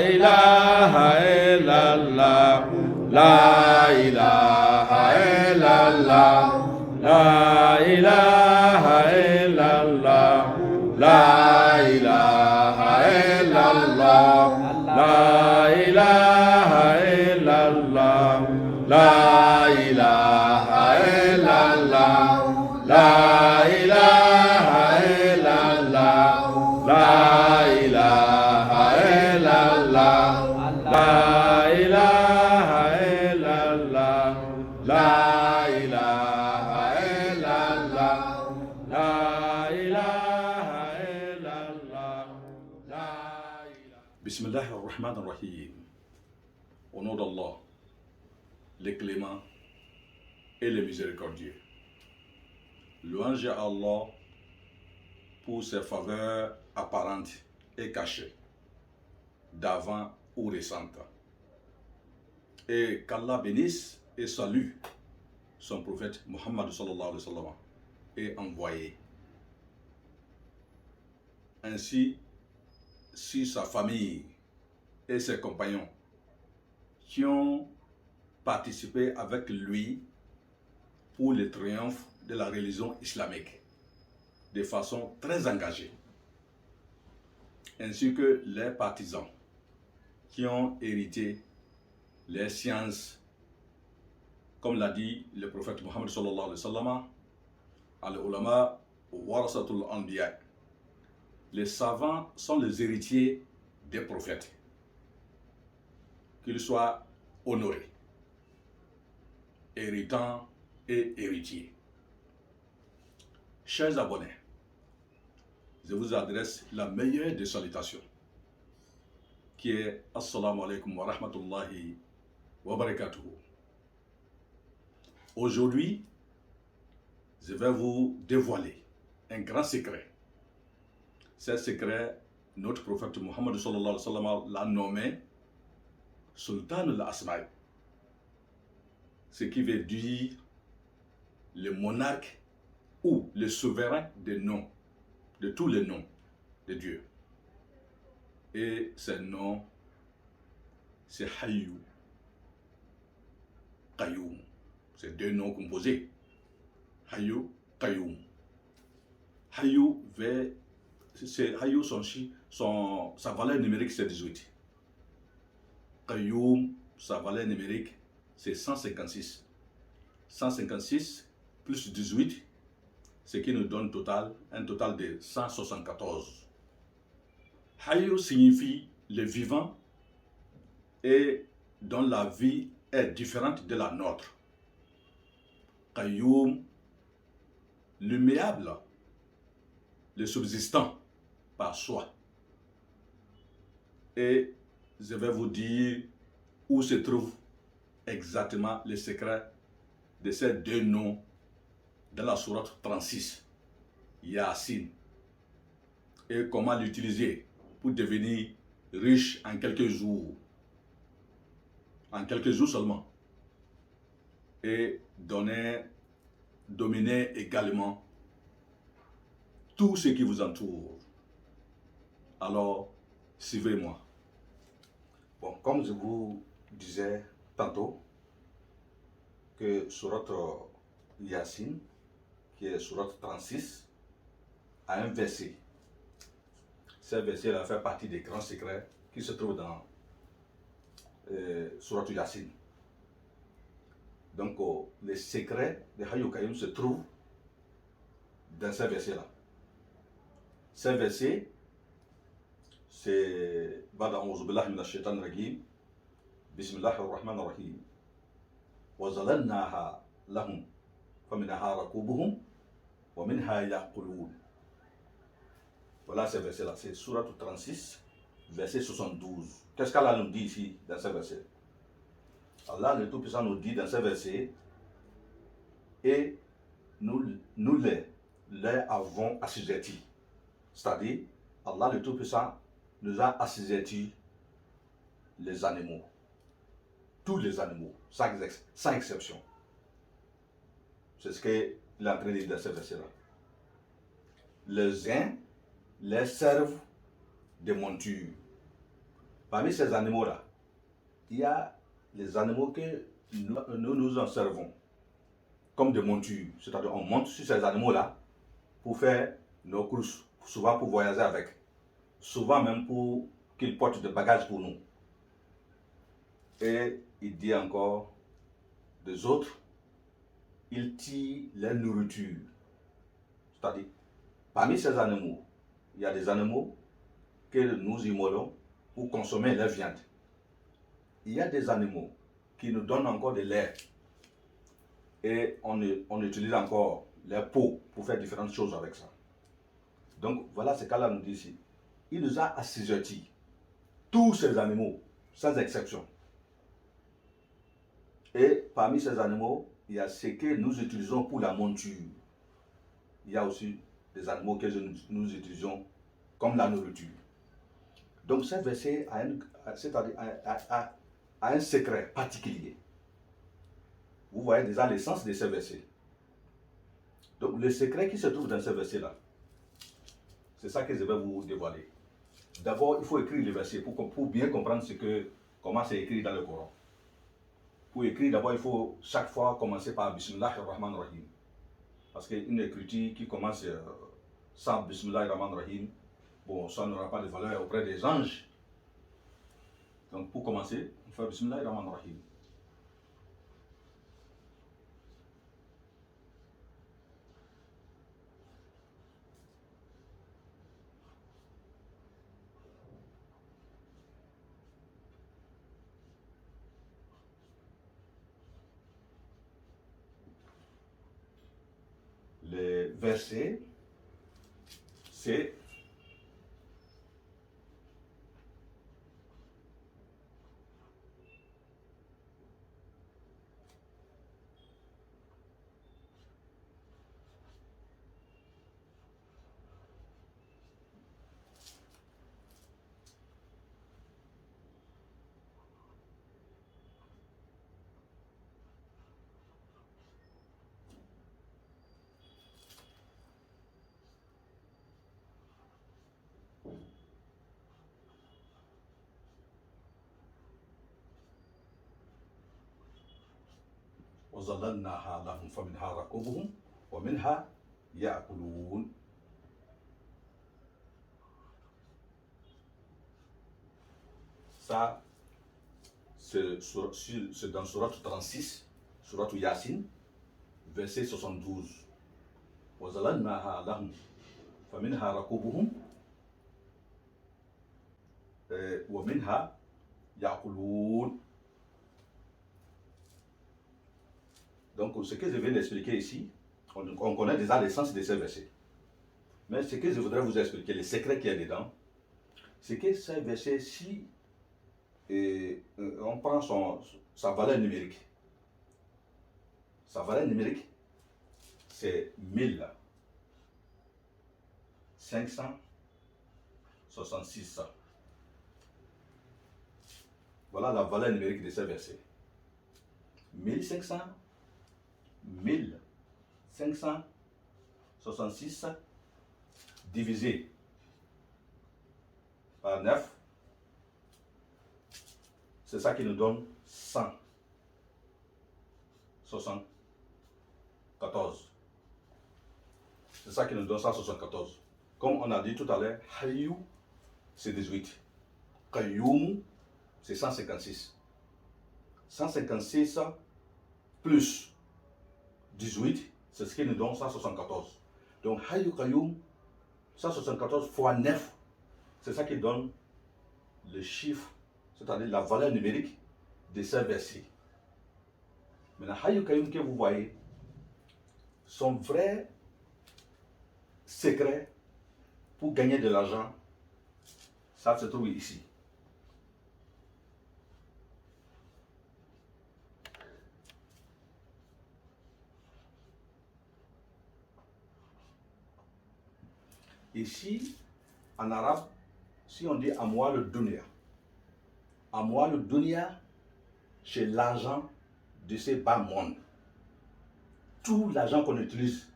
ilaha illallah, la ilaha illallah, la ilaha illallah, la ilaha illallah, la ilaha illallah, la ilaha illallah, la ilaha illallah, la ilaha illallah, la ilaha illallah, la ilaha illallah, la ilaha illallah, la ilaha. Bismillah ar-Rahman ar-Rahim. Au nom d'Allah, le clément et le miséricordieux. Louange à Allah pour ses faveurs apparentes et cachées, d'avant ou récentes. Et qu'Allah bénisse et salue son prophète Muhammad sallallahu alayhi wa sallam et envoyé. Ainsi, si sa famille et ses compagnons qui ont participé avec lui pour le triomphe de la religion islamique de façon très engagée, ainsi que les partisans qui ont hérité les sciences, comme l'a dit le prophète Muhammad sallallahu alayhi wa sallam, al-ulama warasatul anbiya. Les savants sont les héritiers des prophètes. Qu'ils soient honorés, héritants et héritiers. Chers abonnés, je vous adresse la meilleure des salutations, qui est Assalamu alaikum wa rahmatullahi wa barakatuhu. Aujourd'hui, je vais vous dévoiler un grand secret. Ce secret, notre prophète Muhammad sallallahu alayhi wa sallam l'a nommé Sultan al-Asma'i, ce qui veut dire le monarque ou le souverain des noms, de tous les noms de Dieu. Et ces noms, c'est Hayyu, Qayyum. C'est deux noms composés. Hayyu, Qayyum. Hayyu, sa valeur numérique c'est 18. Qayyum, sa valeur numérique c'est 156. 156 plus 18, ce qui nous donne un total de 174. Hayyu signifie le vivant et dont la vie est différente de la nôtre. Qayyum, l'immuable, le subsistant par soi. Et je vais vous dire où se trouve exactement le secret de ces deux noms dans la sourate 36, Yasin, et comment l'utiliser pour devenir riche en quelques jours seulement, et dominer également tout ce qui vous entoure. Alors, suivez-moi. Bon, comme je vous disais tantôt, que sourate Yasin, qui est sourate 36, a un verset. Ce verset-là fait partie des grands secrets qui se trouvent dans sourate Yasin. Donc, les secrets de Hayyu Qayyum se trouvent dans ce verset-là. Ce verset, c'est Bada a'udhu billahi minash shaitanir rajim. Bismillahir rahmanir rahim. Wa zalannaha lahum faminha rakubuhum wa minha yaqulun. Voilà ce verset-là, c'est sourate 36, verset 72. Qu'est-ce qu'Allah nous dit ici dans ce verset? Allah le Tout-Puissant nous dit dans ce verset, et nous les avons assujettis. C'est-à-dire, Allah le Tout-Puissant nous a assujettis les animaux. Tous les animaux, sans exception. C'est ce qu'il est en train de dire dans ce verset-là. Les uns les servent de monture. Parmi ces animaux-là, il y a les animaux que nous en servons comme des montures. C'est-à-dire on monte sur ces animaux-là pour faire nos courses, souvent pour voyager avec, souvent même pour qu'ils portent des bagages pour nous. Et il dit encore des autres, ils tirent leur nourriture. C'est-à-dire, parmi ces animaux, il y a des animaux que nous immolons pour consommer leur viande. Il y a des animaux qui nous donnent encore de l'air. Et on utilise encore leur peau pour faire différentes choses avec ça. Donc voilà ce qu'Allah nous dit ici. Il nous a assujettis, tous ces animaux, sans exception. Et parmi ces animaux, il y a ce que nous utilisons pour la monture. Il y a aussi des animaux que nous utilisons comme la nourriture. Donc ce verset a un secret particulier. Vous voyez déjà l'essence de ce verset. Donc le secret qui se trouve dans ce verset-là, c'est ça que je vais vous dévoiler. D'abord, il faut écrire le verset pour bien comprendre comment c'est écrit dans le Coran. Pour écrire, d'abord, il faut chaque fois commencer par Bismillah ar-Rahman ar-Rahim. Parce qu'une écriture qui commence sans Bismillah ar-Rahman ar-Rahim, bon, ça n'aura pas de valeur auprès des anges. Donc pour commencer, on fait Bismillah ar-Rahman ar-Rahim. Le verset, c'est وَظَلَّلْنَاهَا لَهُمْ فَمِنْهَا رَكُوبُهُمْ وَمِنْهَا يَأْكُلُونَ. Ça, c'est dans Sourate 36, Sourate Yassine, verset 72. وَظَلَلْنَاهَا لَهُمْ فَمِنْهَا رَكُوبُهُمْ وَمِنْهَا يَأْكُلُونَ. Donc, ce que je viens d'expliquer ici, on connaît déjà l'essence de ces versets. Mais ce que je voudrais vous expliquer, le secret qu'il y a dedans, c'est que ces versets, si on prend sa valeur numérique, c'est 1566. Voilà la valeur numérique de ces versets. 1566 divisé par 9, c'est ça qui nous donne 174. C'est ça qui nous donne 174. Comme on a dit tout à l'heure, Hayyu, c'est 18. Qayyum, c'est 156. 156 plus 18, c'est ce qui nous donne 174. Donc, Hayyu Qayyum, 174 fois 9, c'est ça qui donne le chiffre, c'est-à-dire la valeur numérique de ces versets. Maintenant, Hayyu Qayyum que vous voyez, son vrai secret pour gagner de l'argent, ça se trouve ici. Ici, en arabe, si on dit Amwal Dunya, c'est l'argent de ces bas mondes. Tout l'argent qu'on utilise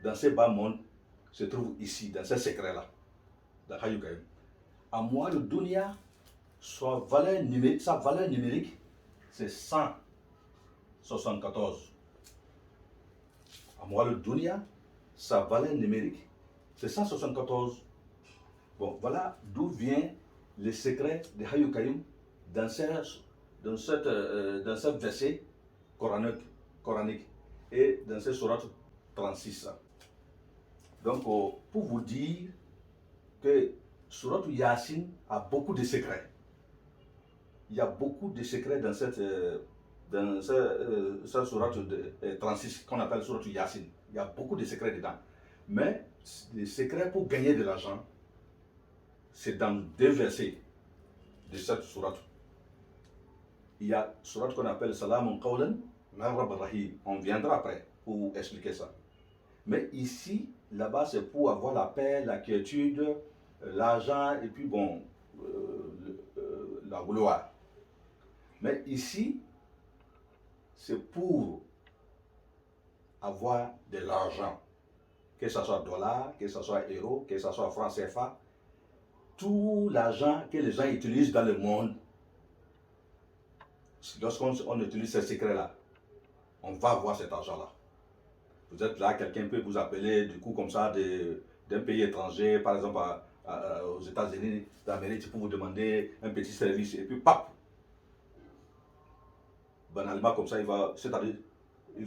dans ces bas mondes se trouve ici, dans ce secret-là, dans Hayyu Qayyum. Amwal Dunya, sa valeur numérique, c'est 174. Amwal al-Dunya, sa valeur numérique, c'est 174. Bon, voilà d'où vient le secret de Hayyu Qayyum dans ce verset coranique et dans ce surat 36. Donc, pour vous dire que surat Yasin a beaucoup de secrets. Il y a beaucoup de secrets dans cette surat 36 qu'on appelle surat Yasin. Il y a beaucoup de secrets dedans. Mais les secrets pour gagner de l'argent, c'est dans 2 versets de cette surat. Il y a surat qu'on appelle Salamun Qawlan min Rabbir Rahim. On viendra après pour expliquer ça. Mais ici, là-bas, c'est pour avoir la paix, la quiétude, l'argent et puis bon, la gloire. Mais ici, c'est pour avoir de l'argent, que ce soit dollar, que ce soit euro, que ce soit franc CFA, tout l'argent que les gens utilisent dans le monde. Lorsqu'on utilise ces secrets-là, on va avoir cet argent-là. Vous êtes là, quelqu'un peut vous appeler du coup comme ça d'un pays étranger, par exemple aux États-Unis d'Amérique, pour vous demander un petit service, et puis pap, banalement comme ça, il va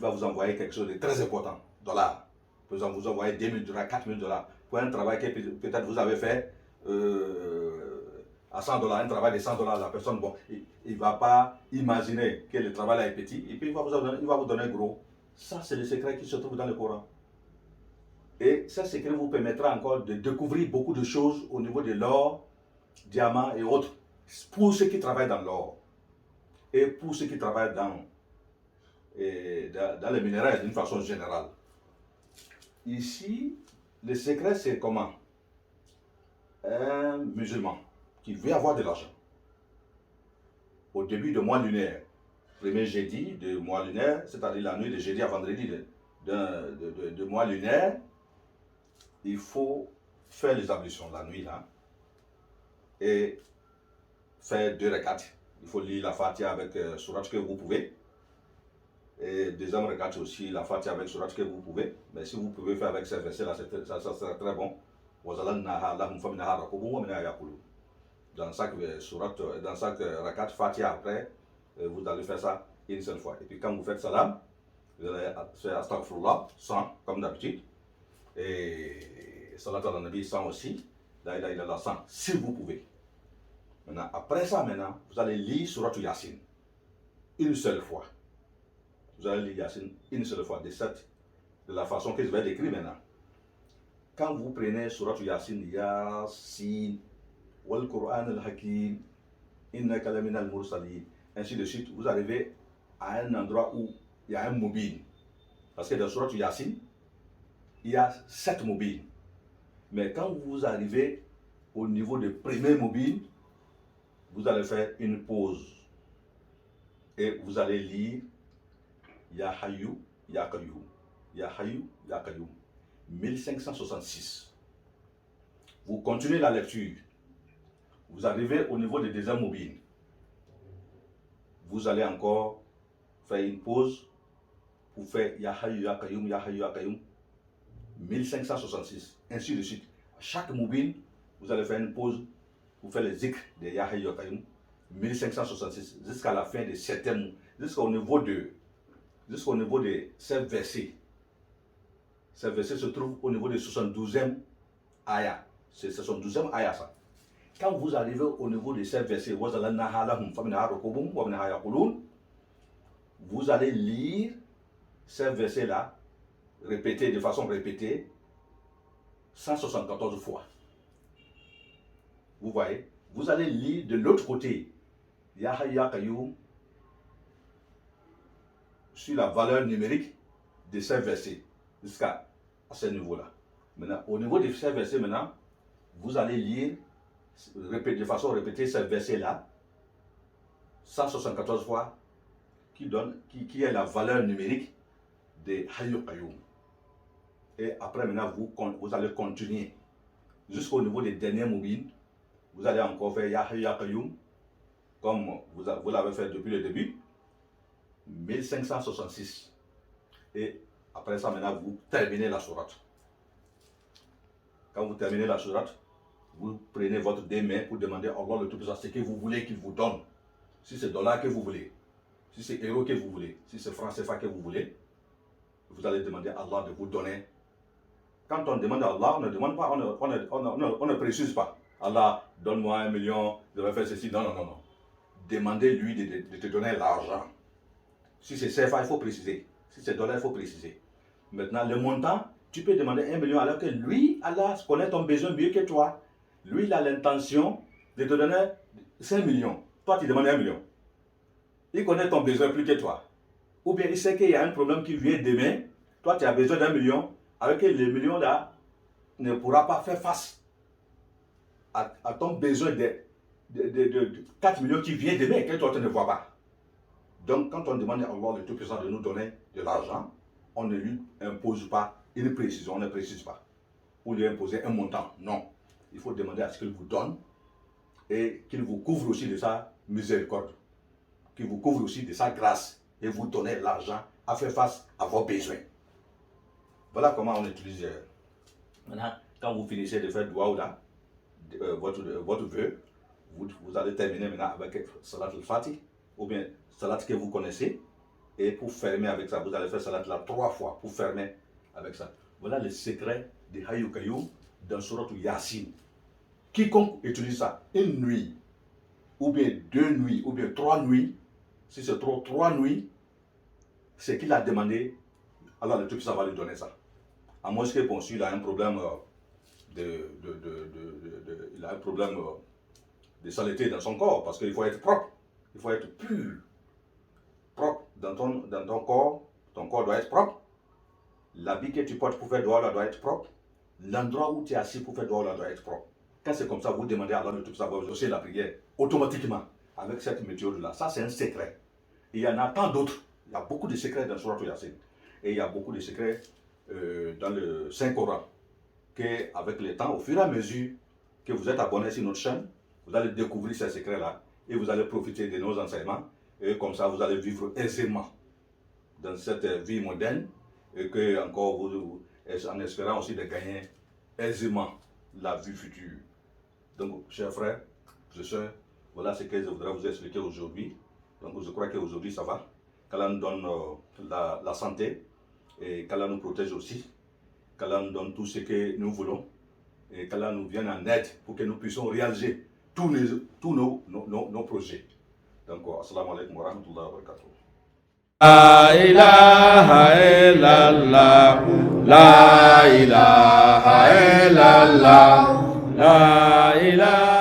vous envoyer quelque chose de très important, dollars. Par exemple, vous envoyez 2 000 $, 4 000 $ pour un travail que peut-être vous avez fait à 100 $, un travail de 100 $, la personne, bon, il ne va pas imaginer que le travail là est petit, et puis il va vous donner gros. Ça, c'est le secret qui se trouve dans le Coran. Et ce secret vous permettra encore de découvrir beaucoup de choses au niveau de l'or, diamant et autres, pour ceux qui travaillent dans l'or et pour ceux qui travaillent dans les minéraux d'une façon générale. Ici, le secret, c'est comment? Un musulman qui veut avoir de l'argent, au début du mois lunaire, premier jeudi de mois lunaire, c'est-à-dire la nuit de jeudi à vendredi de mois lunaire, il faut faire les ablutions la nuit là et faire 2 rakats. Il faut lire la Fatiha avec surat que vous pouvez. Et deuxième rakat aussi, la Fatiha avec surat que vous pouvez. Mais si vous pouvez faire avec ces versets là, ça sera très bon. Dans chaque rakat Fatiha après, vous allez faire ça une seule fois. Et puis quand vous faites salam, vous allez faire astaghfirullah 100 comme d'habitude. Et salat al nabi 100 aussi. La ilaha illallah 100 si vous pouvez. Maintenant, après ça, vous allez lire surat Yasin une seule fois. Vous allez lire Yasin une seule fois, de la façon que je vais décrire maintenant. Quand vous prenez surat Yasin, Yasin, wal Qur'an al-Hakim, innaka lamina al-mursalin, ainsi de suite, vous arrivez à un endroit où il y a un mobile. Parce que dans surat Yasin, il y a 7 mobiles. Mais quand vous arrivez au niveau du premier mobile, vous allez faire une pause. Et vous allez lire Ya Hayyu, Ya Qayyum. Ya Hayyu, Ya Qayyum. 1566. Vous continuez la lecture. Vous arrivez au niveau du deuxième mobile. Vous allez encore faire une pause pour faire Ya Hayyu, Ya Qayyum, Ya Hayyu, Ya Qayyum. 1566. Ainsi de suite. À chaque mobile, vous allez faire une pause pour faire le zikr de Ya Hayyu, Ya Qayyum. 1566 jusqu'à la fin de certains, jusqu'au niveau de ces versets. Ces versets se trouvent au niveau de 72e ayah. C'est 72e ayah ça. Quand vous arrivez au niveau de ces versets, vous allez lire ces versets-là, répétés de façon répétée, 174 fois. Vous voyez? Vous allez lire de l'autre côté, Ya Hayyu Ya Qayyum, sur la valeur numérique de ces versets, jusqu'à ce niveau-là. Maintenant, au niveau de ces versets, maintenant, vous allez lire de façon répétée ces versets-là, 174 fois, qui est la valeur numérique de Hayyu Qayyum. Et après, maintenant, vous allez continuer jusqu'au niveau des derniers mobiles. Vous allez encore faire Ya Hayyu Ya Qayyum comme vous l'avez fait depuis le début, 1566. Et après ça, maintenant, vous terminez la sourate. Quand vous terminez la sourate, vous prenez votre deux mains pour demander à Allah le Tout-Puissant ce que vous voulez qu'il vous donne. Si c'est dollar que vous voulez, si c'est euro que vous voulez, si c'est franc CFA que vous voulez, vous allez demander à Allah de vous donner. Quand on demande à Allah, on ne demande pas, on ne précise pas. Allah, donne-moi 1 million, je vais faire ceci. Non, non, non, non. Demandez-lui de te donner l'argent. Si c'est CFA, il faut préciser. Si c'est dollar, il faut préciser. Maintenant, le montant, tu peux demander 1 million alors que lui, Allah connaît ton besoin mieux que toi. Lui, il a l'intention de te donner 5 millions. Toi, tu demandes 1 million. Il connaît ton besoin plus que toi. Ou bien il sait qu'il y a un problème qui vient demain. Toi, tu as besoin d'1 million. Avec les millions là, ne pourra pas faire face à ton besoin de 4 millions qui vient demain, que toi, tu ne vois pas. Donc, quand on demande à Allah le Tout-Puissant de nous donner de l'argent, on ne lui impose pas une précision, on ne précise pas. Ou lui imposer un montant. Non. Il faut demander à ce qu'il vous donne et qu'il vous couvre aussi de sa miséricorde, qu'il vous couvre aussi de sa grâce et vous donner l'argent à faire face à vos besoins. Voilà comment on utilise. Maintenant, quand vous finissez de faire dua là, votre vœu, vous allez terminer maintenant avec Salat al-Fatih, ou bien Salat que vous connaissez, et pour fermer avec ça, vous allez faire Salat là 3 fois, pour fermer avec ça. Voilà le secret de Hayyu Qayyum dans Surat Yasin. Quiconque utilise ça une nuit, ou bien 2 nuits, ou bien 3 nuits, si c'est trop 3 nuits, c'est qu'il a demandé, alors le truc ça va lui donner ça. À moins que bon, s'il a un problème il a un problème de saleté dans son corps, parce qu'il faut être propre, il faut être pur, propre dans ton corps. Ton corps doit être propre. L'habit que tu portes pour faire dua là doit être propre. L'endroit où tu es assis pour faire dua là doit être propre. Quand c'est comme ça, vous demandez à Allah de tout ça, vous exaucez la prière automatiquement avec cette méthode là. Ça, c'est un secret. Et il y en a tant d'autres. Il y a beaucoup de secrets dans Surat Yasin. Et il y a beaucoup de secrets dans le Saint-Coran. Qu'avec le temps, au fur et à mesure que vous êtes abonné sur notre chaîne, vous allez découvrir ces secrets-là et vous allez profiter de nos enseignements. Et comme ça, vous allez vivre aisément dans cette vie moderne et que encore vous en espérant aussi de gagner aisément la vie future. Donc, chers frères, sœurs, voilà ce que je voudrais vous expliquer aujourd'hui. Donc, je crois qu'aujourd'hui, ça va. Qu'Allah nous donne la santé et qu'Allah nous protège aussi. Qu'Allah nous donne tout ce que nous voulons et qu'Allah nous vienne en aide pour que nous puissions réaliser tous nos projets. Donc, assalamu alaikum wa rahmatullahi wa barakatuh. La ilaha illallah, la ilaha illallah, la ilaha